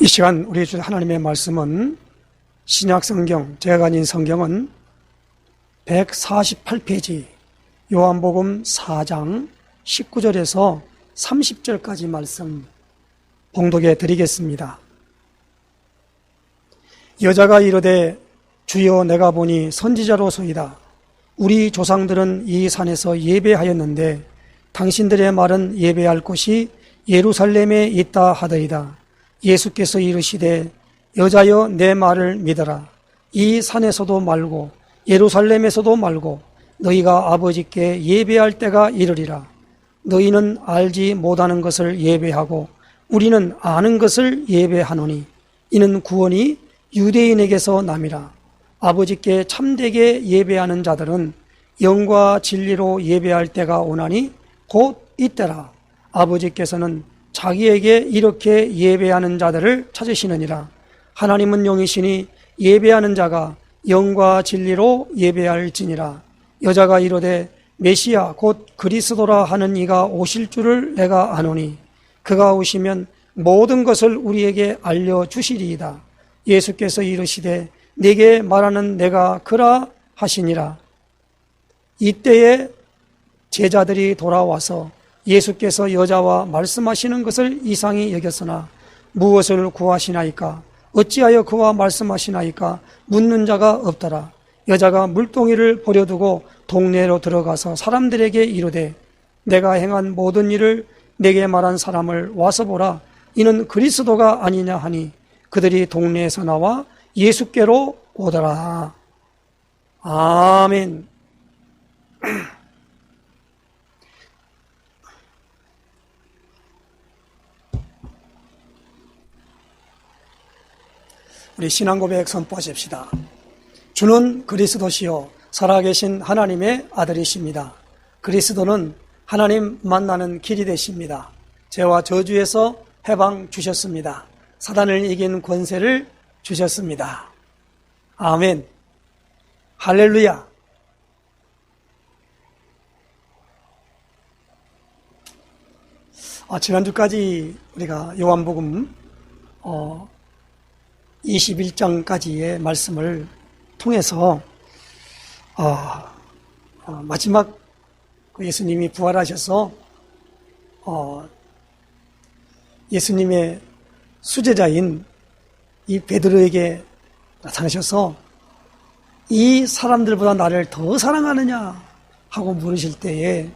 이 시간 우리 주 하나님의 말씀은 신약성경, 제가 가진 성경은 148페이지 요한복음 4장 19절에서 30절까지 말씀 봉독해 드리겠습니다. 여자가 이르되 주여 내가 보니 선지자로소이다. 우리 조상들은 이 산에서 예배하였는데 당신들의 말은 예배할 곳이 예루살렘에 있다 하더이다. 예수께서 이르시되 여자여 내 말을 믿어라. 이 산에서도 말고 예루살렘에서도 말고 너희가 아버지께 예배할 때가 이르리라. 너희는 알지 못하는 것을 예배하고 우리는 아는 것을 예배하노니 이는 구원이 유대인에게서 남이라. 아버지께 참되게 예배하는 자들은 영과 진리로 예배할 때가 오나니 곧 이때라. 아버지께서는 자기에게 이렇게 예배하는 자들을 찾으시느니라. 하나님은 영이시니 예배하는 자가 영과 진리로 예배할지니라. 여자가 이르되 메시아 곧 그리스도라 하는 이가 오실 줄을 내가 아노니 그가 오시면 모든 것을 우리에게 알려주시리이다. 예수께서 이르시되 네게 말하는 내가 그라 하시니라. 이때에 제자들이 돌아와서 예수께서 여자와 말씀하시는 것을 이상히 여겼으나 무엇을 구하시나이까? 어찌하여 그와 말씀하시나이까? 묻는 자가 없더라. 여자가 물동이를 버려두고 동네로 들어가서 사람들에게 이르되 내가 행한 모든 일을 내게 말한 사람을 와서 보라. 이는 그리스도가 아니냐 하니 그들이 동네에서 나와 예수께로 오더라. 아멘. 우리 신앙고백 선포하십시다. 주는 그리스도시요 살아계신 하나님의 아들이십니다. 그리스도는 하나님 만나는 길이 되십니다. 죄와 저주에서 해방 주셨습니다. 사단을 이긴 권세를 주셨습니다. 아멘. 할렐루야. 지난주까지 우리가 요한복음 21장까지의 말씀을 통해서 마지막 예수님이 부활하셔서 예수님의 수제자인 이 베드로에게 나타나셔서 이 사람들보다 나를 더 사랑하느냐 하고 물으실 때에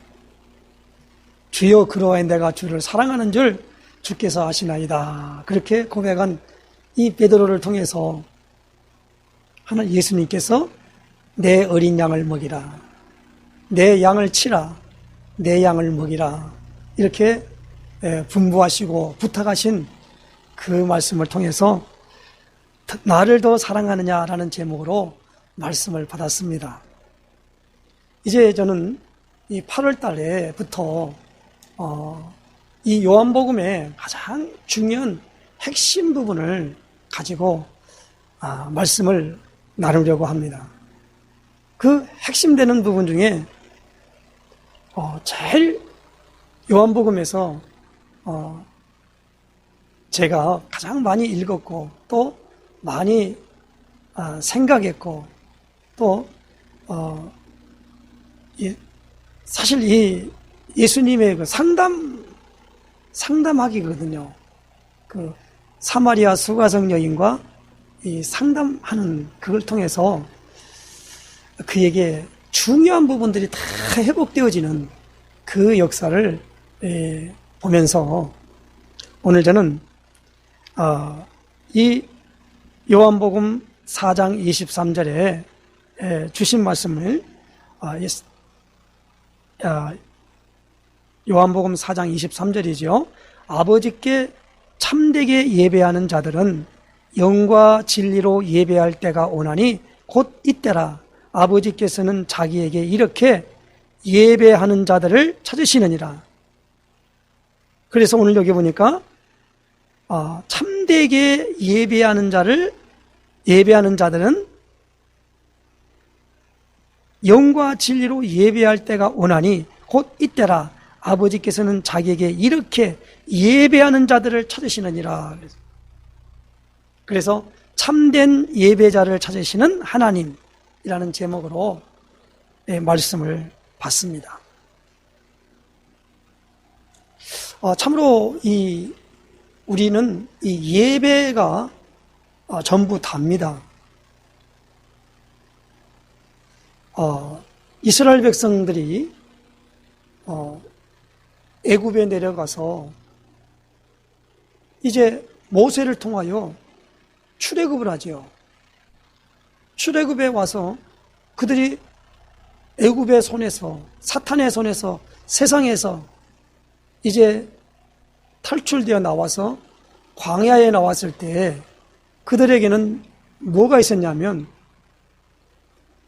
주여 그러하여 내가 주를 사랑하는 줄 주께서 아시나이다. 그렇게 고백한 이 베드로를 통해서 하나 예수님께서 내 어린 양을 먹이라. 내 양을 치라. 내 양을 먹이라. 이렇게 분부하시고 부탁하신 그 말씀을 통해서 나를 더 사랑하느냐라는 제목으로 말씀을 받았습니다. 이제 저는 이 8월 달에부터 이 요한복음의 가장 중요한 핵심 부분을 가지고 말씀을 나누려고 합니다. 그 핵심되는 부분 중에 제일 요한복음에서 제가 가장 많이 읽었고 또 많이 생각했고 또 사실 이 예수님의 그 상담하기거든요. 그 사마리아 수가성 여인과 이 상담하는 그걸 통해서 그에게 중요한 부분들이 다 회복되어지는 그 역사를 보면서 오늘 저는 이 요한복음 4장 23절에 주신 말씀을 요한복음 4장 23절이죠. 아버지께 참되게 예배하는 자들은 영과 진리로 예배할 때가 오나니 곧 이때라. 아버지께서는 자기에게 이렇게 예배하는 자들을 찾으시느니라. 그래서 오늘 여기 보니까 참되게 예배하는 자들은 영과 진리로 예배할 때가 오나니 곧 이때라. 아버지께서는 자기에게 이렇게 예배하는 자들을 찾으시느니라. 그래서 참된 예배자를 찾으시는 하나님이라는 제목으로 말씀을 봤습니다. 참으로 우리는 이 예배가 전부 답니다. 이스라엘 백성들이 애굽에 내려가서 이제 모세를 통하여 출애굽을 하지요. 출애굽에 와서 그들이 애굽의 손에서, 사탄의 손에서, 세상에서 이제 탈출되어 나와서 광야에 나왔을 때 그들에게는 뭐가 있었냐면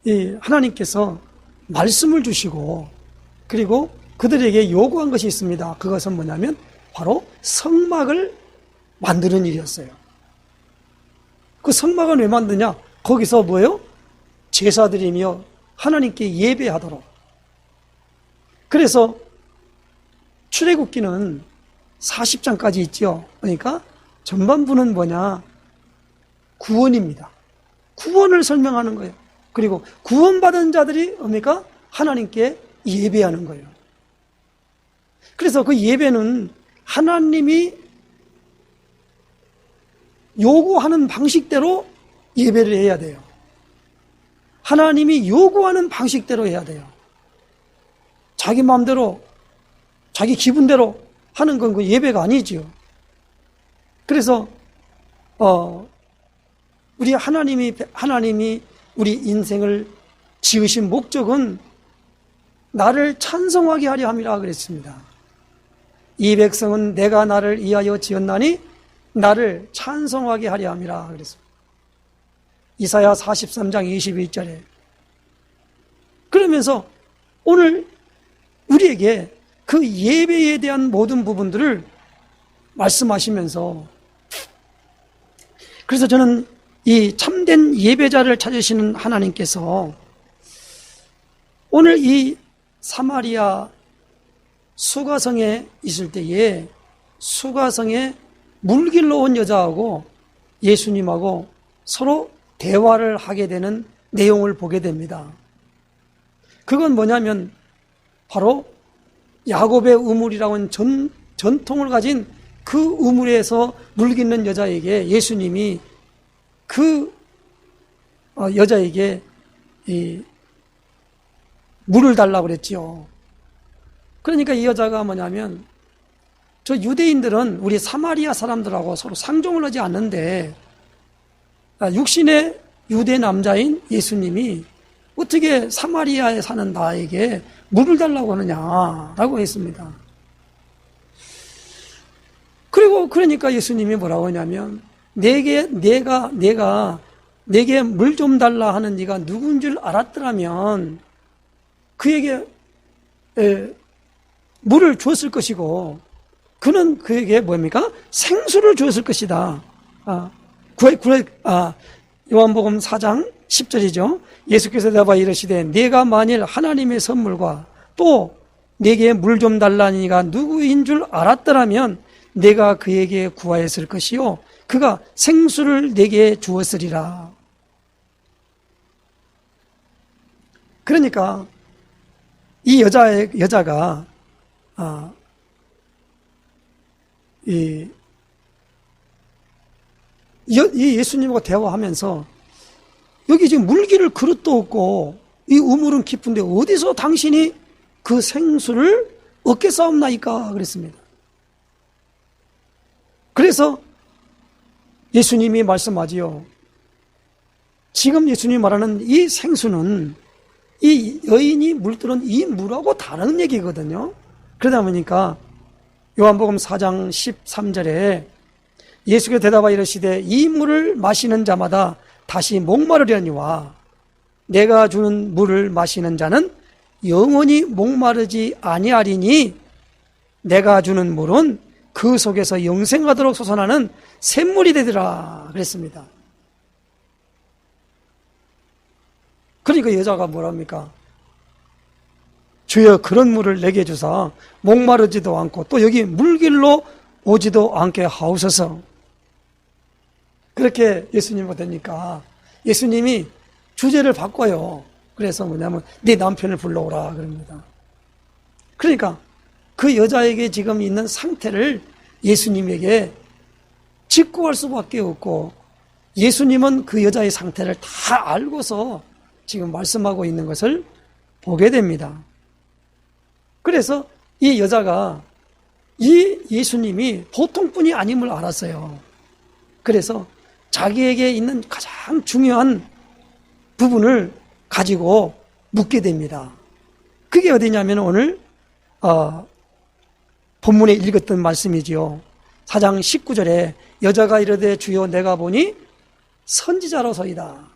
이 하나님께서 말씀을 주시고 그리고 그들에게 요구한 것이 있습니다. 그것은 뭐냐면 바로 성막을 만드는 일이었어요. 그 성막은 왜 만드냐? 거기서 뭐예요? 제사드리며 하나님께 예배하도록. 그래서 출애굽기는 40장까지 있죠. 그러니까 전반부는 뭐냐? 구원입니다. 구원을 설명하는 거예요. 그리고 구원받은 자들이 뭡니까? 하나님께 예배하는 거예요. 그래서 그 예배는 하나님이 요구하는 방식대로 예배를 해야 돼요. 하나님이 요구하는 방식대로 해야 돼요. 자기 마음대로, 자기 기분대로 하는 건 그 예배가 아니지요. 그래서 우리 하나님이 우리 인생을 지으신 목적은 나를 찬송하게 하려 함이라 그랬습니다. 이 백성은 내가 나를 위하여 지었나니 나를 찬송하게 하려 함이라 그랬습니다. 이사야 43장 21절에. 그러면서 오늘 우리에게 그 예배에 대한 모든 부분들을 말씀하시면서, 그래서 저는 이 참된 예배자를 찾으시는 하나님께서 오늘 이 사마리아 수가성에 있을 때에 수가성에 물길로 온 여자하고 예수님하고 서로 대화를 하게 되는 내용을 보게 됩니다. 그건 뭐냐면 바로 야곱의 우물이라고 하는 전통을 가진 그 우물에서 물 깃는 여자에게 예수님이 그 여자에게 이 물을 달라고 그랬지요. 그러니까 이 여자가 뭐냐면 저 유대인들은 우리 사마리아 사람들하고 서로 상종을 하지 않는데 육신의 유대 남자인 예수님이 어떻게 사마리아에 사는 나에게 물을 달라고 하느냐라고 했습니다. 그리고 그러니까 예수님이 뭐라고 하냐면 내게 물 좀 달라 하는 네가 누군 줄 알았더라면 그에게 물을 주었을 것이고 그는 그에게 뭡니까? 생수를 주었을 것이다. 요한복음 4장 10절이죠. 예수께서 대답하여 이르시되 네가 만일 하나님의 선물과 또 내게 물 좀 달라니가 누구인 줄 알았더라면 내가 그에게 구하였을 것이요 그가 생수를 내게 주었으리라. 그러니까 이 여자가 이 예수님과 대화하면서 여기 지금 물기를 그릇도 없고 이 우물은 깊은데 어디서 당신이 그 생수를 얻겠사옵나이까 그랬습니다. 그래서 예수님이 말씀하지요. 지금 예수님이 말하는 이 생수는 이 여인이 물들은 이 물하고 다른 얘기거든요. 그러다 보니까 요한복음 4장 13절에 예수께서 대답하여 이르시되 이 물을 마시는 자마다 다시 목마르려니와 내가 주는 물을 마시는 자는 영원히 목마르지 아니하리니 내가 주는 물은 그 속에서 영생하도록 솟아나는 샘물이 되리라 그랬습니다. 그러니까 여자가 뭐랍니까? 주여 그런 물을 내게 주사 목마르지도 않고 또 여기 물길로 오지도 않게 하옵소서. 그렇게 예수님과 되니까 예수님이 주제를 바꿔요. 그래서 뭐냐면 네 남편을 불러오라 그럽니다. 그러니까 그 여자에게 지금 있는 상태를 예수님에게 직구할 수밖에 없고, 예수님은 그 여자의 상태를 다 알고서 지금 말씀하고 있는 것을 보게 됩니다. 그래서 이 여자가 이 예수님이 보통 분이 아님을 알았어요. 그래서 자기에게 있는 가장 중요한 부분을 가지고 묻게 됩니다. 그게 어디냐면 오늘 본문에 읽었던 말씀이지요. 4장 19절에 여자가 이르되 주여 내가 보니 선지자로소이다.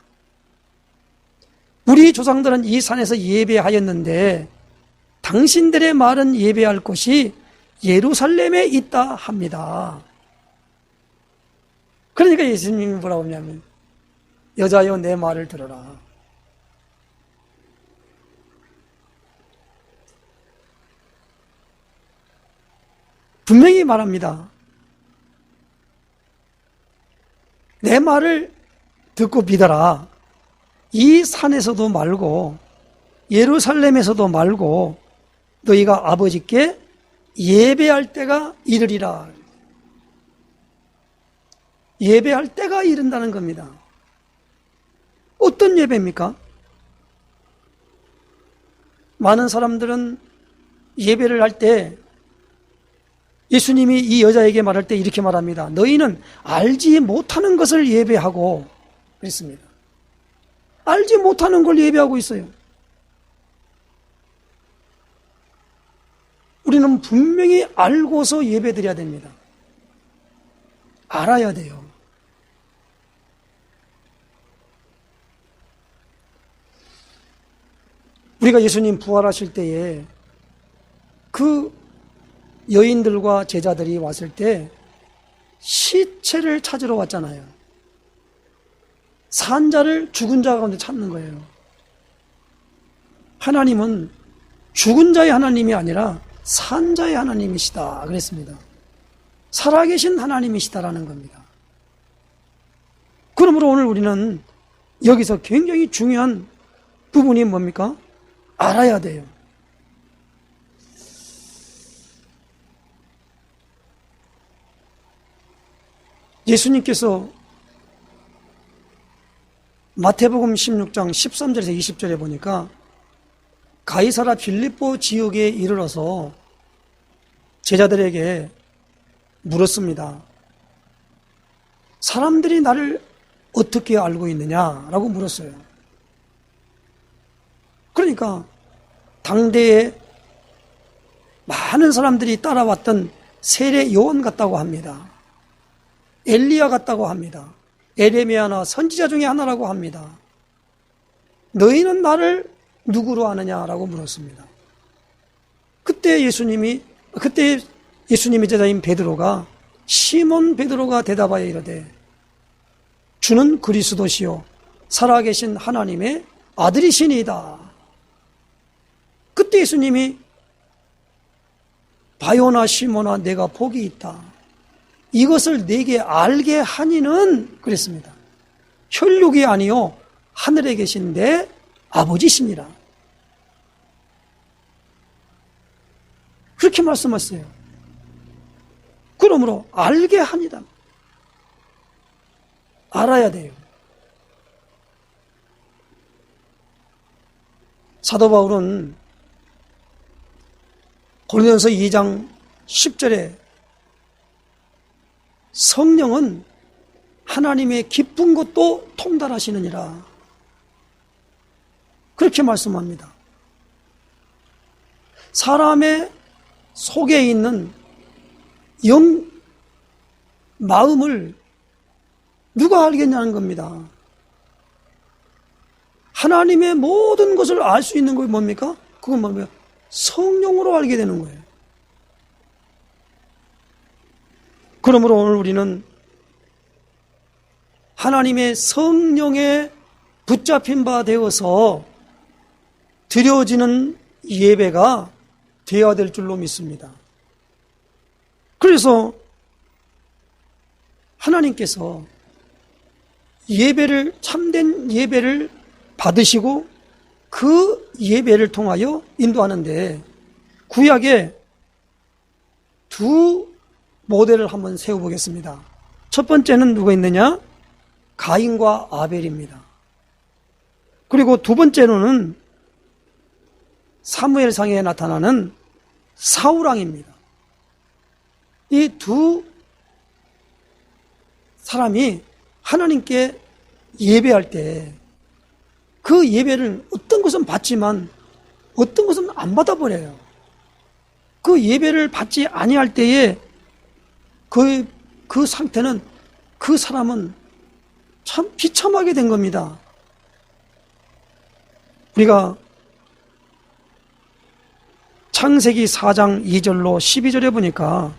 우리 조상들은 이 산에서 예배하였는데 당신들의 말은 예배할 곳이 예루살렘에 있다 합니다. 그러니까 예수님이 뭐라고 하냐면 여자여 내 말을 들어라. 분명히 말합니다. 내 말을 듣고 믿어라. 이 산에서도 말고 예루살렘에서도 말고 너희가 아버지께 예배할 때가 이르리라. 예배할 때가 이른다는 겁니다. 어떤 예배입니까? 많은 사람들은 예배를 할 때 예수님이 이 여자에게 말할 때 이렇게 말합니다. 너희는 알지 못하는 것을 예배하고 그랬습니다. 알지 못하는 걸 예배하고 있어요. 우리는 분명히 알고서 예배드려야 됩니다. 알아야 돼요. 우리가 예수님 부활하실 때에 그 여인들과 제자들이 왔을 때 시체를 찾으러 왔잖아요. 산자를 죽은 자 가운데 찾는 거예요. 하나님은 죽은 자의 하나님이 아니라 산자의 하나님이시다 그랬습니다. 살아계신 하나님이시다라는 겁니다. 그러므로 오늘 우리는 여기서 굉장히 중요한 부분이 뭡니까? 알아야 돼요. 예수님께서 마태복음 16장 13절에서 20절에 보니까 가이사라 빌립보 지역에 이르러서 제자들에게 물었습니다. 사람들이 나를 어떻게 알고 있느냐라고 물었어요. 그러니까 당대에 많은 사람들이 따라왔던 세례 요한 같다고 합니다. 엘리야 같다고 합니다. 에레미야나 선지자 중에 하나라고 합니다. 너희는 나를 누구로 아느냐라고 물었습니다. 그때 예수님의 제자인 베드로가 시몬 베드로가 대답하여 이르되 주는 그리스도시요 살아계신 하나님의 아들이시니이다. 그때 예수님이 바요나 시몬아 내가 복이 있다. 이것을 내게 알게 하니는 그랬습니다. 혈육이 아니요 하늘에 계신 내 아버지시니라. 그렇게 말씀하셨어요. 그러므로 알게 하니다. 알아야 돼요. 사도 바울은 고린도전서 2장 10절에 성령은 하나님의 깊은 것도 통달하시느니라 그렇게 말씀합니다. 사람의 속에 있는 마음을 누가 알겠냐는 겁니다. 하나님의 모든 것을 알 수 있는 것이 뭡니까? 그건 뭡니까? 성령으로 알게 되는 거예요. 그러므로 오늘 우리는 하나님의 성령에 붙잡힌 바 되어서 드려지는 예배가 되어야 될 줄로 믿습니다. 그래서 하나님께서 예배를, 참된 예배를 받으시고 그 예배를 통하여 인도하는데, 구약에 두 모델을 한번 세워보겠습니다. 첫 번째는 누가 있느냐? 가인과 아벨입니다. 그리고 두 번째로는 사무엘상에 나타나는 사울왕입니다. 이 두 사람이 하나님께 예배할 때 그 예배를 어떤 것은 받지만 어떤 것은 안 받아버려요. 그 예배를 받지 아니할 때에 그 상태는, 그 사람은 참 비참하게 된 겁니다. 우리가 창세기 4장 2절로 12절에 보니까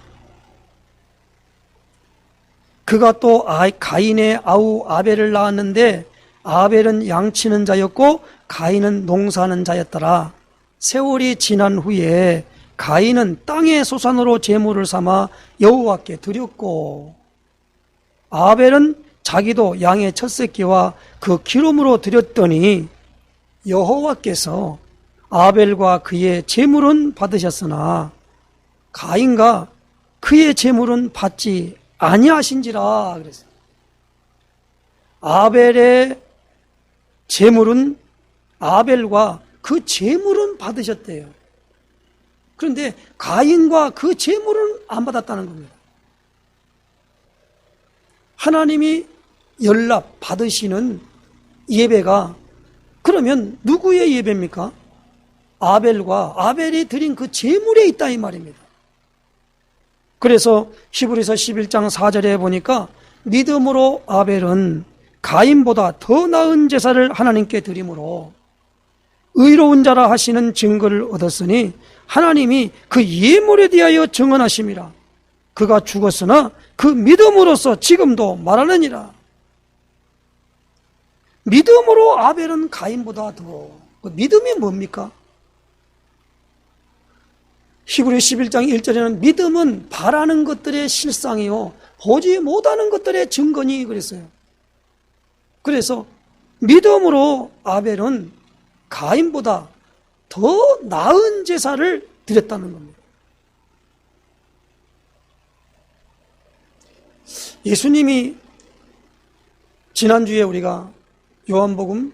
그가 또 가인의 아우 아벨을 낳았는데 아벨은 양치는 자였고 가인은 농사하는 자였더라. 세월이 지난 후에 가인은 땅의 소산으로 제물을 삼아 여호와께 드렸고 아벨은 자기도 양의 첫 새끼와 그 기름으로 드렸더니 여호와께서 아벨과 그의 제물은 받으셨으나 가인과 그의 제물은 받지 아니하신지라 그랬어요. 아벨의 제물은, 아벨과 그 제물은 받으셨대요. 그런데 가인과 그 제물은 안 받았다는 겁니다. 하나님이 연락 받으시는 예배가 그러면 누구의 예배입니까? 아벨과 아벨이 드린 그 제물에 있다 이 말입니다. 그래서 히브리서 11장 4절에 보니까 믿음으로 아벨은 가인보다 더 나은 제사를 하나님께 드림으로 의로운 자라 하시는 증거를 얻었으니 하나님이 그 예물에 대하여 증언하심이라. 그가 죽었으나 그 믿음으로써 지금도 말하느니라. 믿음으로 아벨은 가인보다 더, 그 믿음이 뭡니까? 히브리 11장 1절에는 믿음은 바라는 것들의 실상이요 보지 못하는 것들의 증거니 그랬어요. 그래서 믿음으로 아벨은 가인보다 더 나은 제사를 드렸다는 겁니다. 예수님이 지난주에 우리가 요한복음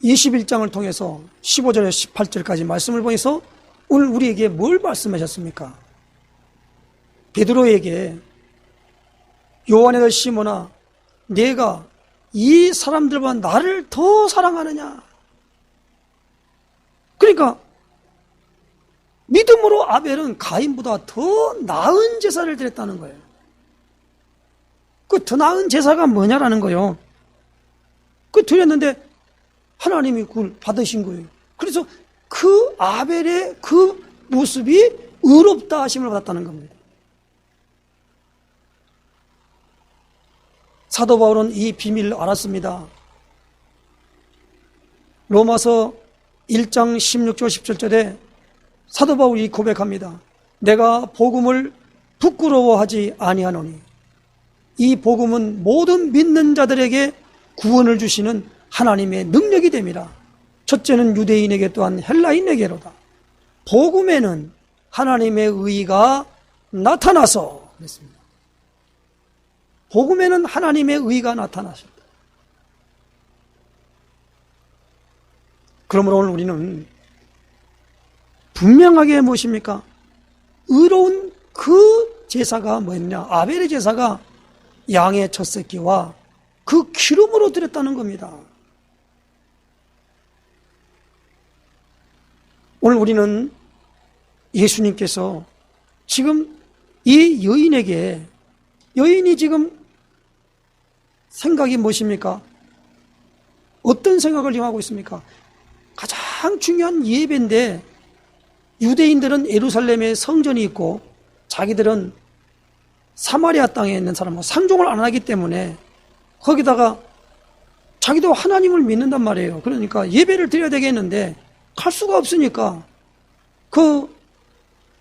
21장을 통해서 15절에서 18절까지 말씀을 보면서 오늘 우리에게 뭘 말씀하셨습니까? 베드로에게 요한의 아들 시몬아, 내가 이 사람들보다 나를 더 사랑하느냐? 그러니까 믿음으로 아벨은 가인보다 더 나은 제사를 드렸다는 거예요. 그 더 나은 제사가 뭐냐라는 거예요. 그 드렸는데 하나님이 그걸 받으신 거예요. 그래서 그 아벨의 그 모습이 의롭다 하심을 받았다는 겁니다. 사도 바울은 이 비밀을 알았습니다. 로마서 1장 16절 17절에 사도 바울이 고백합니다. 내가 복음을 부끄러워하지 아니하노니 이 복음은 모든 믿는 자들에게 구원을 주시는 하나님의 능력이 됨이라. 첫째는 유대인에게 또한 헬라인에게로다. 복음에는 하나님의 의가 나타나서 그랬습니다. 복음에는 하나님의 의가 나타나셨다. 그러므로 오늘 우리는 분명하게 무엇입니까? 의로운 그 제사가 뭐였냐? 아벨의 제사가 양의 첫 새끼와 그 기름으로 드렸다는 겁니다. 오늘 우리는 예수님께서 지금 이 여인에게, 여인이 지금 생각이 무엇입니까? 어떤 생각을 하고 있습니까? 가장 중요한 예배인데 유대인들은 예루살렘에 성전이 있고 자기들은 사마리아 땅에 있는 사람과 상종을 안 하기 때문에 거기다가 자기도 하나님을 믿는단 말이에요. 그러니까 예배를 드려야 되겠는데 갈 수가 없으니까 그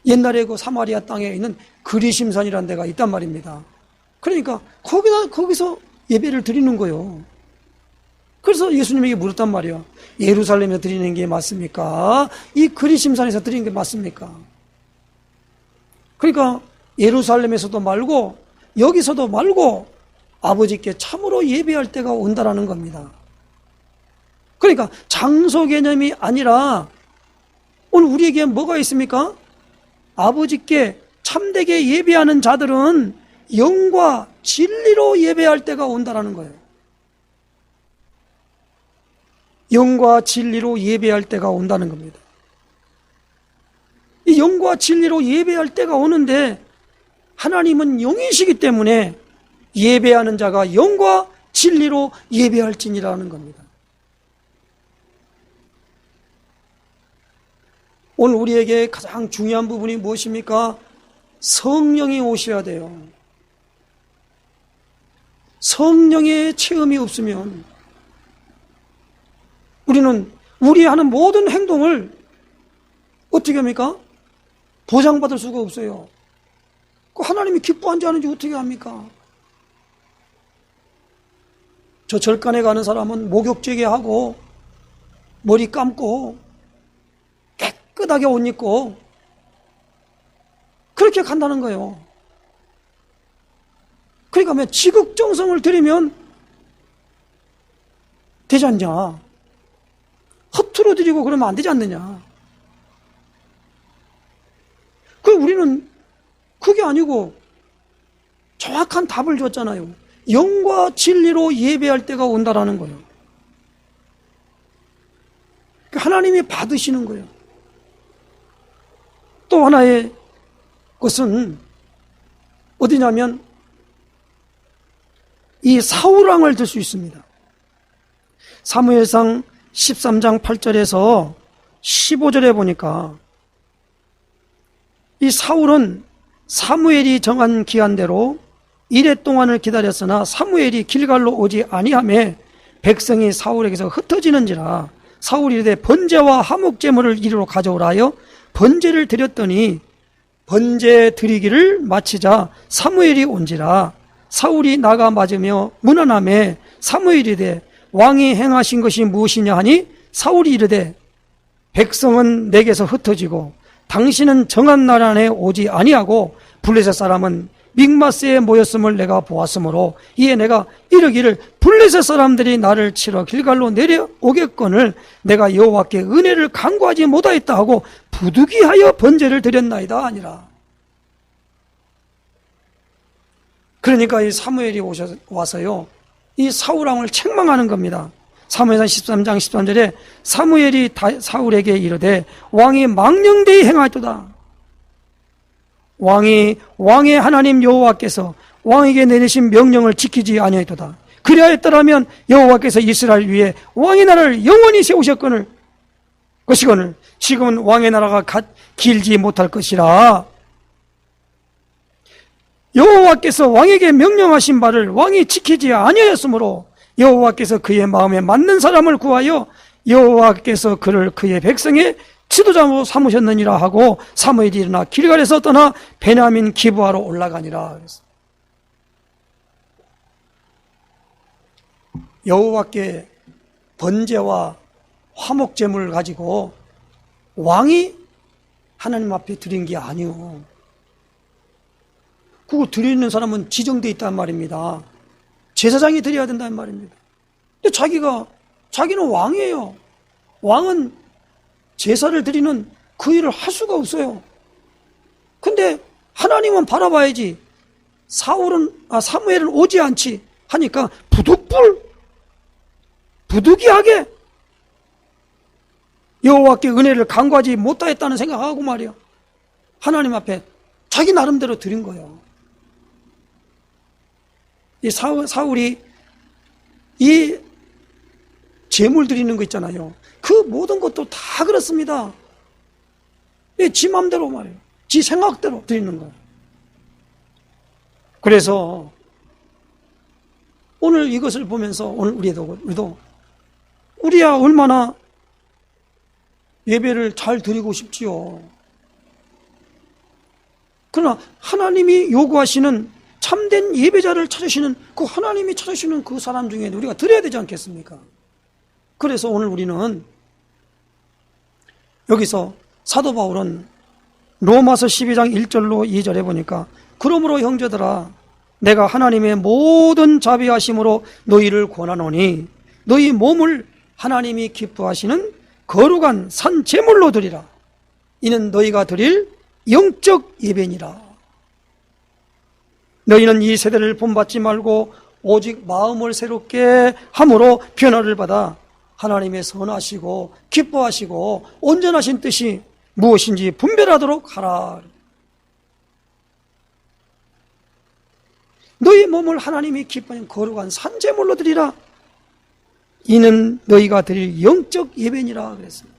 옛날에 그 사마리아 땅에 있는 그리심산이라는 데가 있단 말입니다. 그러니까 거기서 예배를 드리는 거예요. 그래서 예수님에게 물었단 말이에요. 예루살렘에서 드리는 게 맞습니까? 이 그리심산에서 드리는 게 맞습니까? 그러니까 예루살렘에서도 말고 여기서도 말고 아버지께 참으로 예배할 때가 온다라는 겁니다. 그러니까 장소 개념이 아니라 오늘 우리에게 뭐가 있습니까? 아버지께 참되게 예배하는 자들은 영과 진리로 예배할 때가 온다라는 거예요. 영과 진리로 예배할 때가 온다는 겁니다. 이 영과 진리로 예배할 때가 오는데 하나님은 영이시기 때문에 예배하는 자가 영과 진리로 예배할지니라는 겁니다. 오늘 우리에게 가장 중요한 부분이 무엇입니까? 성령이 오셔야 돼요. 성령의 체험이 없으면 우리는 우리 하는 모든 행동을 어떻게 합니까? 보장받을 수가 없어요. 하나님이 기뻐하는지 아닌지 어떻게 합니까? 저 절간에 가는 사람은 목욕제게 하고 머리 감고 깨끗하게 옷 입고 그렇게 간다는 거예요. 그러니까 지극정성을 드리면 되지 않냐? 허투루 드리고 그러면 안 되지 않느냐? 우리는 그게 아니고 정확한 답을 줬잖아요. 영과 진리로 예배할 때가 온다라는 거예요. 하나님이 받으시는 거예요. 또 하나의 것은 어디냐면 이 사울왕을 들 수 있습니다. 사무엘상 13장 8절에서 15절에 보니까 이 사울은 사무엘이 정한 기한대로 이레 동안을 기다렸으나 사무엘이 길갈로 오지 아니하매 백성이 사울에게서 흩어지는지라 사울이 이르되 번제와 화목제물을 이리로 가져오라 하여 번제를 드렸더니 번제 드리기를 마치자 사무엘이 온지라 사울이 나가 맞으며 문안하매 사무엘이 이르되 왕이 행하신 것이 무엇이냐 하니 사울이 이르되 백성은 내게서 흩어지고 당신은 정한 날 안에 오지 아니하고 블레셋 사람은 믹마스에 모였음을 내가 보았으므로 이에 내가 이르기를 블레셋 사람들이 나를 치러 길갈로 내려오겠거늘 내가 여호와께 은혜를 간구하지 못하였다 하고 부득이하여 번제를 드렸나이다 아니라. 그러니까 이 사무엘이 와서요 이 사울왕을 책망하는 겁니다. 사무엘상 13장 13절에 사무엘이 사울에게 이르되 왕이 망령되이 행하였도다. 왕의 하나님 여호와께서 왕에게 내리신 명령을 지키지 아니하였도다. 그리하였더라면 여호와께서 이스라엘 위에 왕의 나라를 영원히 세우셨거늘 것이거늘 지금은 왕의 나라가 길지 못할 것이라. 여호와께서 왕에게 명령하신 바를 왕이 지키지 아니하였으므로 여호와께서 그의 마음에 맞는 사람을 구하여 여호와께서 그를 그의 백성의 지도자로 삼으셨느니라 하고 사무엘이 일어나 길갈에서 떠나 베냐민 기브아로 올라가니라. 여호와께 번제와 화목제물을 가지고 왕이 하나님 앞에 드린 게 아니요. 그거 드리는 사람은 지정되어 있단 말입니다. 제사장이 드려야 된다는 말입니다. 근데 자기는 왕이에요. 왕은 제사를 드리는 그 일을 할 수가 없어요. 근데 하나님은 바라봐야지. 사무엘은 오지 않지 하니까 부득이하게 여호와께 은혜를 간구하지 못하였다는 생각하고 말이야. 하나님 앞에 자기 나름대로 드린 거예요. 이 사울이 이 제물 드리는 거 있잖아요. 그 모든 것도 다 그렇습니다. 지 마음대로 말이에요. 지 생각대로 드리는 거예요. 그래서 오늘 이것을 보면서 오늘 우리도 우리야 얼마나 예배를 잘 드리고 싶지요. 그러나 하나님이 요구하시는 참된 예배자를 찾으시는 그 하나님이 찾으시는 그 사람 중에 우리가 드려야 되지 않겠습니까? 그래서 오늘 우리는 여기서 사도 바울은 로마서 12장 1절로 2절에 보니까 그러므로 형제들아 내가 하나님의 모든 자비하심으로 너희를 권하노니 너희 몸을 하나님이 기뻐하시는 거룩한 산 제물로 드리라. 이는 너희가 드릴 영적 예배니라. 너희는 이 세대를 본받지 말고 오직 마음을 새롭게 함으로 변화를 받아 하나님의 선하시고 기뻐하시고 온전하신 뜻이 무엇인지 분별하도록 하라. 너희 몸을 하나님이 기뻐하는 거룩한 산제물로 드리라. 이는 너희가 드릴 영적 예배니라 그랬습니다.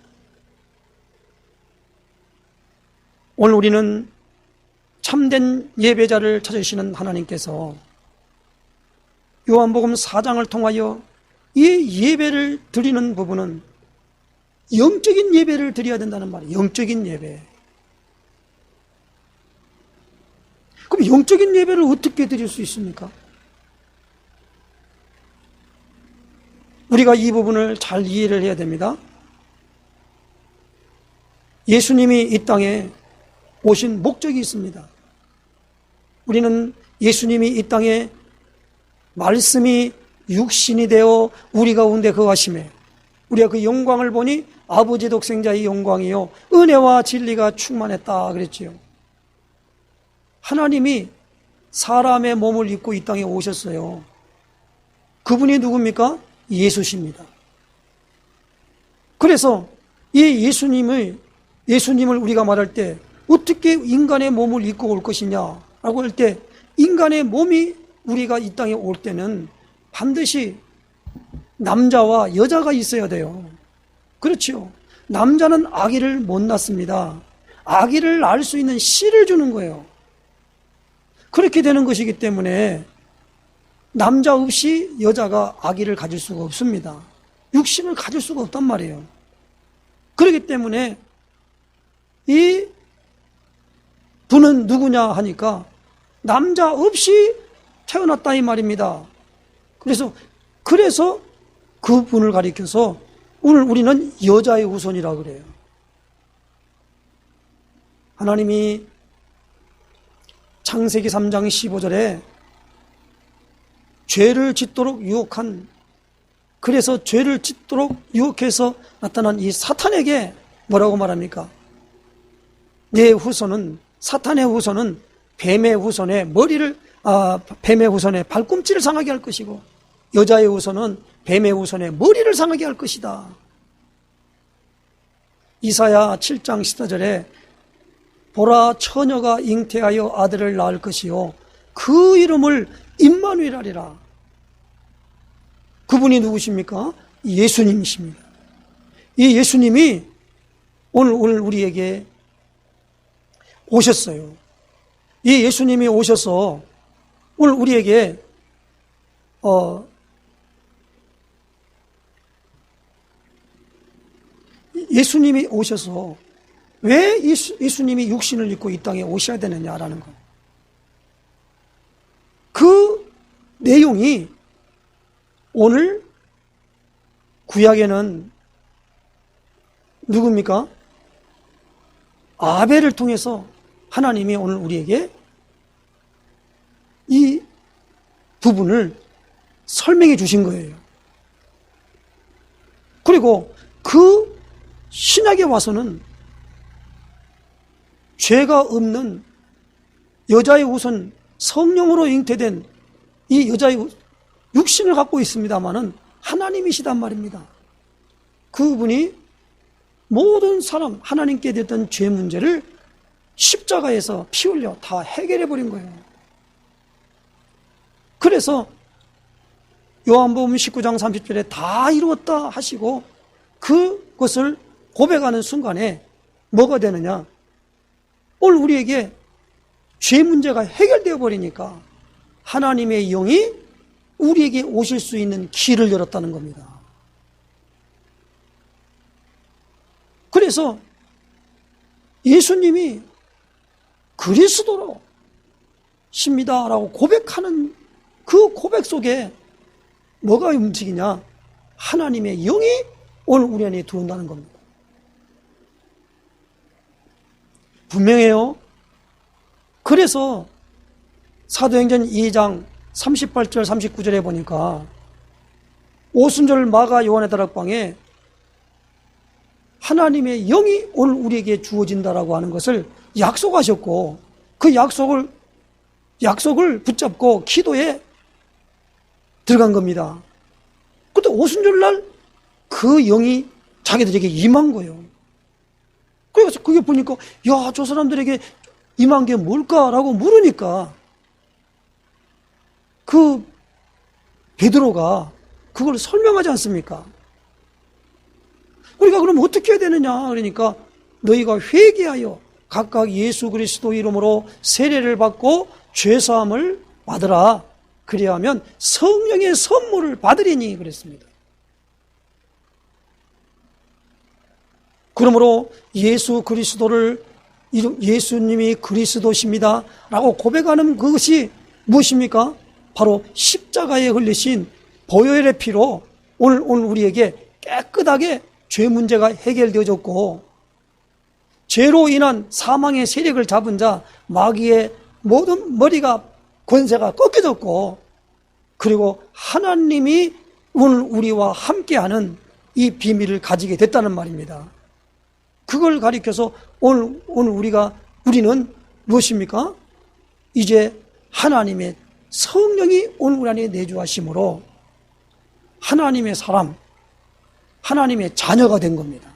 오늘 우리는 참된 예배자를 찾으시는 하나님께서 요한복음 4장을 통하여 이 예배를 드리는 부분은 영적인 예배를 드려야 된다는 말이에요. 영적인 예배. 그럼 영적인 예배를 어떻게 드릴 수 있습니까? 우리가 이 부분을 잘 이해를 해야 됩니다. 예수님이 이 땅에 오신 목적이 있습니다. 우리는 예수님이 이 땅에 말씀이 육신이 되어 우리 가운데 거하심에 우리가 그 영광을 보니 아버지 독생자의 영광이요 은혜와 진리가 충만했다 그랬지요. 하나님이 사람의 몸을 입고 이 땅에 오셨어요. 그분이 누굽니까? 예수십니다. 그래서 이 예수님을 우리가 말할 때 어떻게 인간의 몸을 입고 올 것이냐라고 할 때 인간의 몸이 우리가 이 땅에 올 때는 반드시 남자와 여자가 있어야 돼요. 그렇죠. 남자는 아기를 못 낳습니다. 아기를 낳을 수 있는 씨를 주는 거예요. 그렇게 되는 것이기 때문에 남자 없이 여자가 아기를 가질 수가 없습니다. 육신을 가질 수가 없단 말이에요. 그렇기 때문에 이 분은 누구냐 하니까 남자 없이 태어났다 이 말입니다. 그래서 그 분을 가리켜서 오늘 우리는 여자의 후손이라 그래요. 하나님이 창세기 3장 15절에 죄를 짓도록 유혹한, 그래서 죄를 짓도록 유혹해서 나타난 이 사탄에게 뭐라고 말합니까? 내 후손은, 사탄의 후손은 뱀의 후손의 뱀의 후손의 발꿈치를 상하게 할 것이고 여자의 후손은 뱀의 후손의 머리를 상하게 할 것이다. 이사야 7장 14절에 보라 처녀가 잉태하여 아들을 낳을 것이요 그 이름을 임마누엘하리라. 그분이 누구십니까? 예수님이십니다. 이 예수님이 오늘 우리에게 오셨어요. 이 예수님이 오셔서 오늘 우리에게 예수님이 오셔서 왜 예수님이 육신을 입고 이 땅에 오셔야 되느냐라는 것. 그 내용이 오늘 구약에는 누굽니까? 아벨을 통해서 하나님이 오늘 우리에게 이 부분을 설명해 주신 거예요. 그리고 그 신약에 와서는 죄가 없는 여자의 후손, 성령으로 잉태된 이 여자의 육신을 갖고 있습니다마는 하나님이시단 말입니다. 그분이 모든 사람, 하나님께 됐던 죄 문제를 십자가에서 피 흘려 다 해결해 버린 거예요. 그래서 요한복음 19장 30절에 다 이루었다 하시고 그것을 고백하는 순간에 뭐가 되느냐? 오늘 우리에게 죄 문제가 해결되어 버리니까 하나님의 영이 우리에게 오실 수 있는 길을 열었다는 겁니다. 그래서 예수님이 그리스도로 십니다라고 고백하는 그 고백 속에 뭐가 움직이냐? 하나님의 영이 오늘 우리 안에 들어온다는 겁니다. 분명해요. 그래서 사도행전 2장 38절 39절에 보니까 오순절 마가 요한의 다락방에 하나님의 영이 오늘 우리에게 주어진다라고 하는 것을 약속하셨고, 그 약속을 붙잡고 기도에 들어간 겁니다. 그때 오순절날 그 영이 자기들에게 임한 거예요. 그래서 그게 보니까 야, 저 사람들에게 임한 게 뭘까라고 물으니까 그 베드로가 그걸 설명하지 않습니까? 우리가 그럼 어떻게 해야 되느냐? 그러니까 너희가 회개하여 각각 예수 그리스도 이름으로 세례를 받고 죄사함을 받으라. 그리하면 성령의 선물을 받으리니 그랬습니다. 그러므로 예수 그리스도를 예수님이 그리스도십니다 라고 고백하는 그것이 무엇입니까? 바로 십자가에 흘리신 보혈의 피로 오늘 우리에게 깨끗하게 죄 문제가 해결되어졌고, 죄로 인한 사망의 세력을 잡은 자 마귀의 모든 머리가 권세가 꺾여졌고, 그리고 하나님이 오늘 우리와 함께하는 이 비밀을 가지게 됐다는 말입니다. 그걸 가리켜서 오늘 우리는 무엇입니까? 이제 하나님의 성령이 오늘 우리 안에 내주하심으로 하나님의 사람, 하나님의 자녀가 된 겁니다.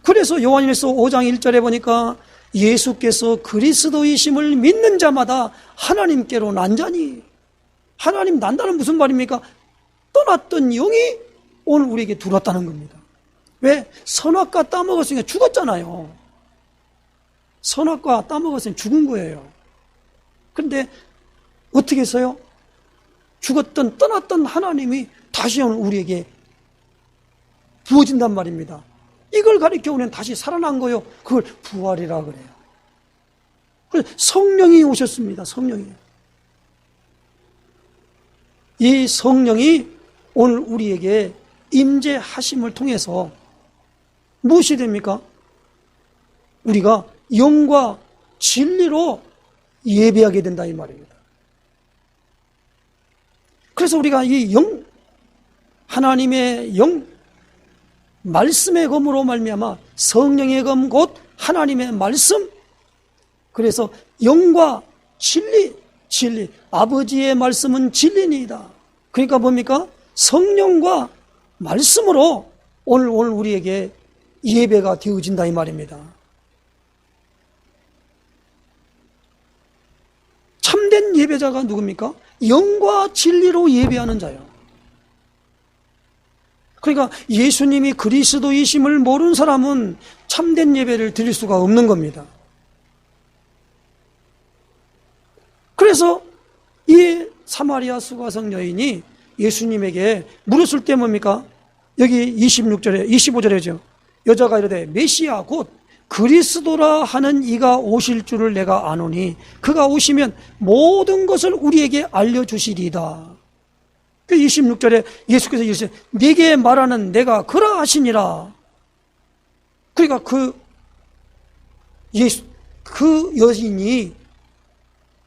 그래서 요한일서 5장 1절에 보니까 예수께서 그리스도이심을 믿는 자마다 하나님께로 난자니, 하나님 난다는 무슨 말입니까? 떠났던 영이 오늘 우리에게 들어왔다는 겁니다. 왜? 선악과 따먹었으니까 죽었잖아요. 선악과 따먹었으니 죽은 거예요. 그런데 어떻게 했어요? 떠났던 하나님이 다시 오늘 우리에게 부어진단 말입니다. 이걸 가리켜 우리는 다시 살아난 거예요. 그걸 부활이라 그래요. 그래서 성령이 오셨습니다. 성령이. 이 성령이 오늘 우리에게 임재하심을 통해서 무엇이 됩니까? 우리가 영과 진리로 예배하게 된다 이 말입니다. 그래서 우리가 이 하나님의 말씀의 검으로 말미암아 성령의 검 곧 하나님의 말씀, 그래서 영과 진리, 아버지의 말씀은 진리니이다. 그러니까 뭡니까? 성령과 말씀으로 오늘 우리에게 예배가 되어진다 이 말입니다. 참된 예배자가 누굽니까? 영과 진리로 예배하는 자요. 그러니까 예수님이 그리스도이심을 모르는 사람은 참된 예배를 드릴 수가 없는 겁니다. 그래서 이 사마리아 수가성 여인이 예수님에게 물었을 때 뭡니까? 여기 25절에죠. 여자가 이르되 메시아 곧 그리스도라 하는 이가 오실 줄을 내가 아노니 그가 오시면 모든 것을 우리에게 알려주시리이다. 그 26절에 예수께서 이르시되 네게 말하는 내가 그라 하시니라. 그러니까 그 여인이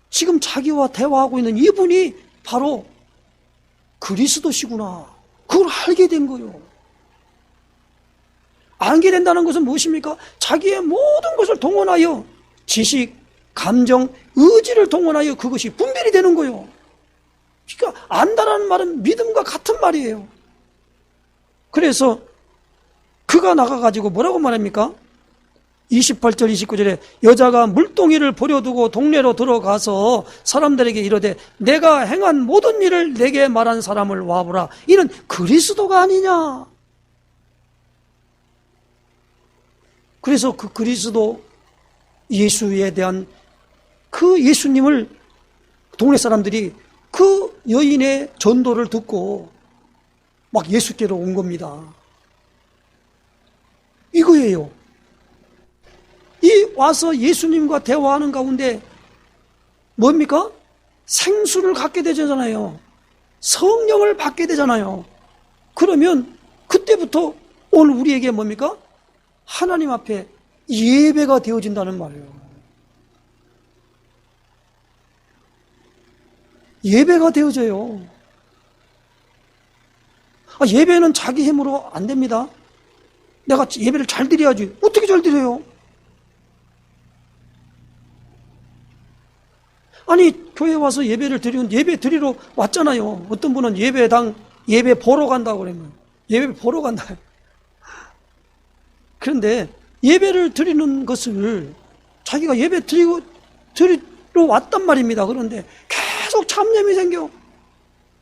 지금 자기와 대화하고 있는 이분이 바로 그리스도시구나. 그걸 알게 된 거예요. 알게 된다는 것은 무엇입니까? 자기의 모든 것을 동원하여 지식, 감정, 의지를 동원하여 그것이 분별이 되는 거예요. 그러니까 안다라는 말은 믿음과 같은 말이에요. 그래서 그가 나가가지고 뭐라고 말합니까? 28절 29절에 여자가 물동이를 버려두고 동네로 들어가서 사람들에게 이르되 내가 행한 모든 일을 내게 말한 사람을 와보라. 이는 그리스도가 아니냐. 그래서 그 그리스도 예수에 대한 그 예수님을 동네 사람들이 그 여인의 전도를 듣고 막 예수께로 온 겁니다. 이거예요. 이 와서 예수님과 대화하는 가운데 뭡니까? 생수를 갖게 되잖아요. 성령을 받게 되잖아요. 그러면 그때부터 오늘 우리에게 뭡니까? 하나님 앞에 예배가 되어진다는 말이에요. 예배가 되어져요. 예배는 자기 힘으로 안 됩니다. 내가 예배를 잘 드려야지. 어떻게 잘 드려요? 아니, 교회 와서 예배를 드리면 예배 드리러 왔잖아요. 어떤 분은 예배당 예배 보러 간다고 그러면 예배 보러 간다. 그런데 예배를 드리는 것을 자기가 예배 드리러 왔단 말입니다. 그런데 계속 잡념이 생겨.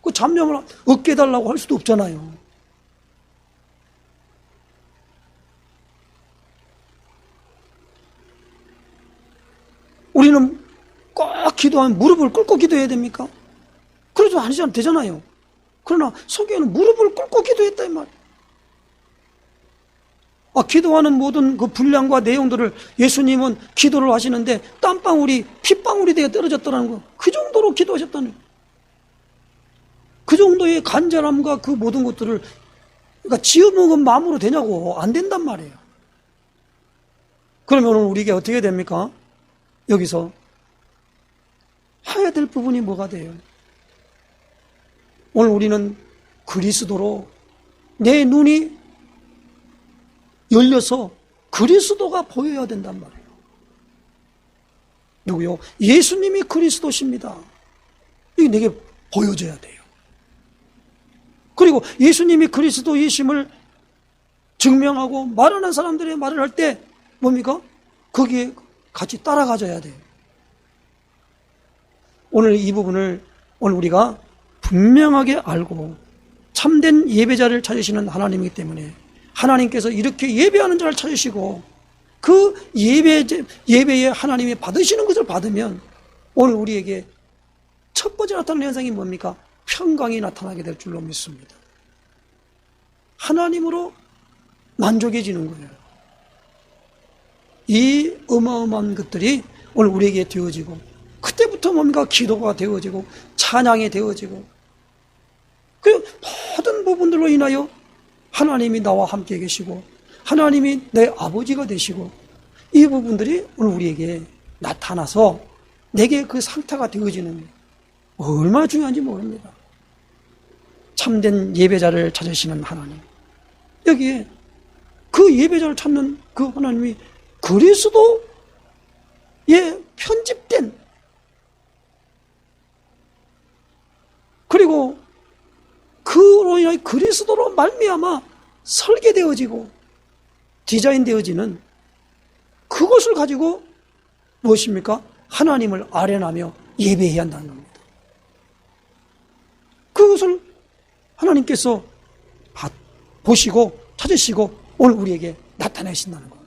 그 잡념을 얻게 달라고 할 수도 없잖아요. 우리는 꼭 기도하면 무릎을 꿇고 기도해야 됩니까? 그러지 않으면 되잖아요. 그러나 서기에는 무릎을 꿇고 기도했다 이 말이에요. 기도하는 모든 그 분량과 내용들을 예수님은 기도를 하시는데 땀방울이 핏방울이 되어 떨어졌다는 거, 그 정도로 기도하셨다는 거예요. 그 정도의 간절함과 그 모든 것들을 그러니까 지어먹은 마음으로 되냐고. 안 된단 말이에요. 그러면 오늘 우리에게 어떻게 됩니까? 여기서 해야 될 부분이 뭐가 돼요? 오늘 우리는 그리스도로 내 눈이 열려서 그리스도가 보여야 된단 말이에요. 누구요? 예수님이 그리스도십니다. 이게 내게 보여져야 돼요. 그리고 예수님이 그리스도이심을 증명하고 말하는 사람들의 말을 할 때 뭡니까? 거기에 같이 따라가줘야 돼요. 오늘 이 부분을 오늘 우리가 분명하게 알고 참된 예배자를 찾으시는 하나님이기 때문에 하나님께서 이렇게 예배하는 자를 찾으시고 그 예배에 하나님이 받으시는 것을 받으면 오늘 우리에게 첫 번째 나타나는 현상이 뭡니까? 평강이 나타나게 될 줄로 믿습니다. 하나님으로 만족해지는 거예요. 이 어마어마한 것들이 오늘 우리에게 되어지고 그때부터 뭡니까? 기도가 되어지고 찬양이 되어지고 그 모든 부분들로 인하여 하나님이 나와 함께 계시고 하나님이 내 아버지가 되시고 이 부분들이 오늘 우리에게 나타나서 내게 그 상태가 되어지는 얼마나 중요한지 모릅니다. 참된 예배자를 찾으시는 하나님, 여기에 그 예배자를 찾는 그 하나님이 그리스도에 편집된 그리고 그로 인하여 그리스도로 말미암아 설계되어지고 디자인되어지는 그것을 가지고 무엇입니까? 하나님을 아련하며 예배해야 한다는 겁니다. 그것을 하나님께서 보시고 찾으시고 오늘 우리에게 나타내신다는 겁니다.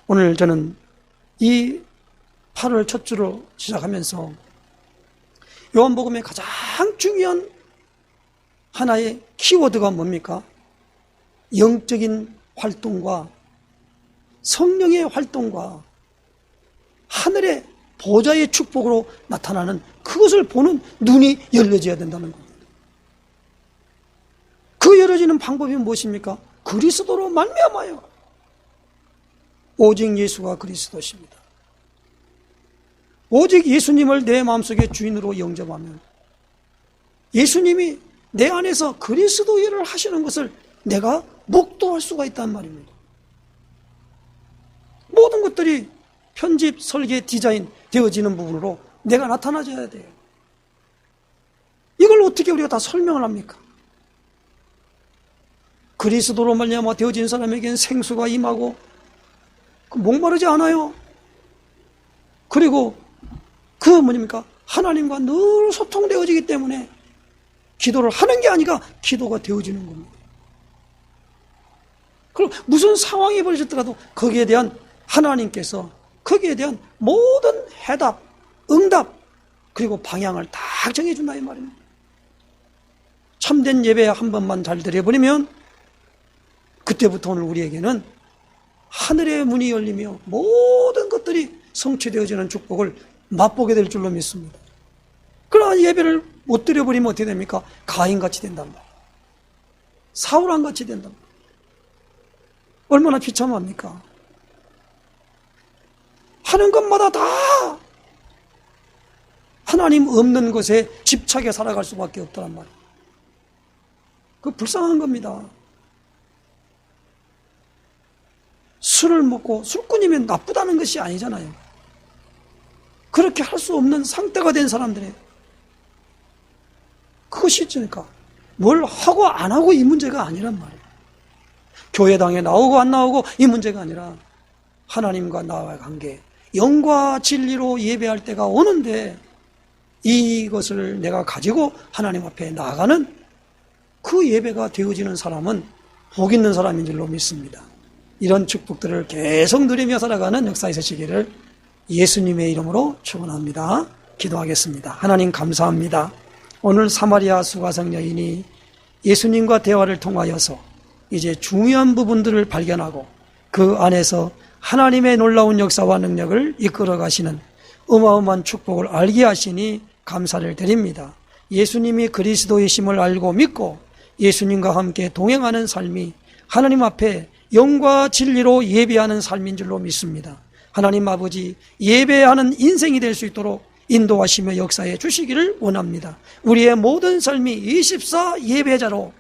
오늘 저는 이 8월 첫 주로 시작하면서 요한복음의 가장 중요한 하나의 키워드가 뭡니까? 영적인 활동과 성령의 활동과 하늘의 보좌의 축복으로 나타나는 그것을 보는 눈이 열려져야 된다는 겁니다. 그 열어지는 방법이 무엇입니까? 그리스도로 말미암아요. 오직 예수가 그리스도십니다. 오직 예수님을 내 마음속에 주인으로 영접하면 예수님이 내 안에서 그리스도 일을 하시는 것을 내가 목도할 수가 있단 말입니다. 모든 것들이 편집, 설계, 디자인 되어지는 부분으로 내가 나타나줘야 돼요. 이걸 어떻게 우리가 다 설명을 합니까? 그리스도로 말미암아 되어진 사람에게는 생수가 임하고 목마르지 않아요. 그리고 그 뭐입니까? 하나님과 늘 소통되어지기 때문에 기도를 하는 게 아니라 기도가 되어지는 겁니다. 그럼 무슨 상황이 벌어졌더라도 거기에 대한 하나님께서 거기에 대한 모든 해답, 응답 그리고 방향을 다 정해준다 이 말입니다. 참된 예배 한 번만 잘 드려버리면 그때부터 오늘 우리에게는 하늘의 문이 열리며 모든 것들이 성취되어지는 축복을 맛보게 될 줄로 믿습니다. 그러나 예배를 못 드려버리면 어떻게 됩니까? 가인같이 된단 말이에요. 사울왕같이 된단 말이에요. 얼마나 비참합니까? 하는 것마다 다 하나님 없는 것에 집착해 살아갈 수밖에 없다란 말이에요. 그거 불쌍한 겁니다. 술을 먹고 술꾼이면 나쁘다는 것이 아니잖아요. 그렇게 할 수 없는 상태가 된 사람들이에요. 그것이 있으니까 뭘 하고 안 하고 이 문제가 아니란 말이에요. 교회당에 나오고 안 나오고 이 문제가 아니라 하나님과 나와의 관계, 영과 진리로 예배할 때가 오는데 이것을 내가 가지고 하나님 앞에 나아가는 그 예배가 되어지는 사람은 복 있는 사람인 줄로 믿습니다. 이런 축복들을 계속 누리며 살아가는 역사에 서시기를 예수님의 이름으로 축원합니다. 기도하겠습니다. 하나님 감사합니다. 오늘 사마리아 수가성 여인이 예수님과 대화를 통하여서 이제 중요한 부분들을 발견하고 그 안에서 하나님의 놀라운 역사와 능력을 이끌어 가시는 어마어마한 축복을 알게 하시니 감사를 드립니다. 예수님이 그리스도이심을 알고 믿고 예수님과 함께 동행하는 삶이 하나님 앞에 영과 진리로 예배하는 삶인 줄로 믿습니다. 하나님 아버지, 예배하는 인생이 될 수 있도록 인도하시며 역사해 주시기를 원합니다. 우리의 모든 삶이 24 예배자로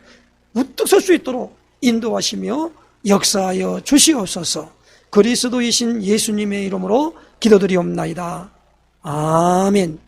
우뚝 설 수 있도록 인도하시며 역사하여 주시옵소서. 그리스도이신 예수님의 이름으로 기도드리옵나이다. 아멘.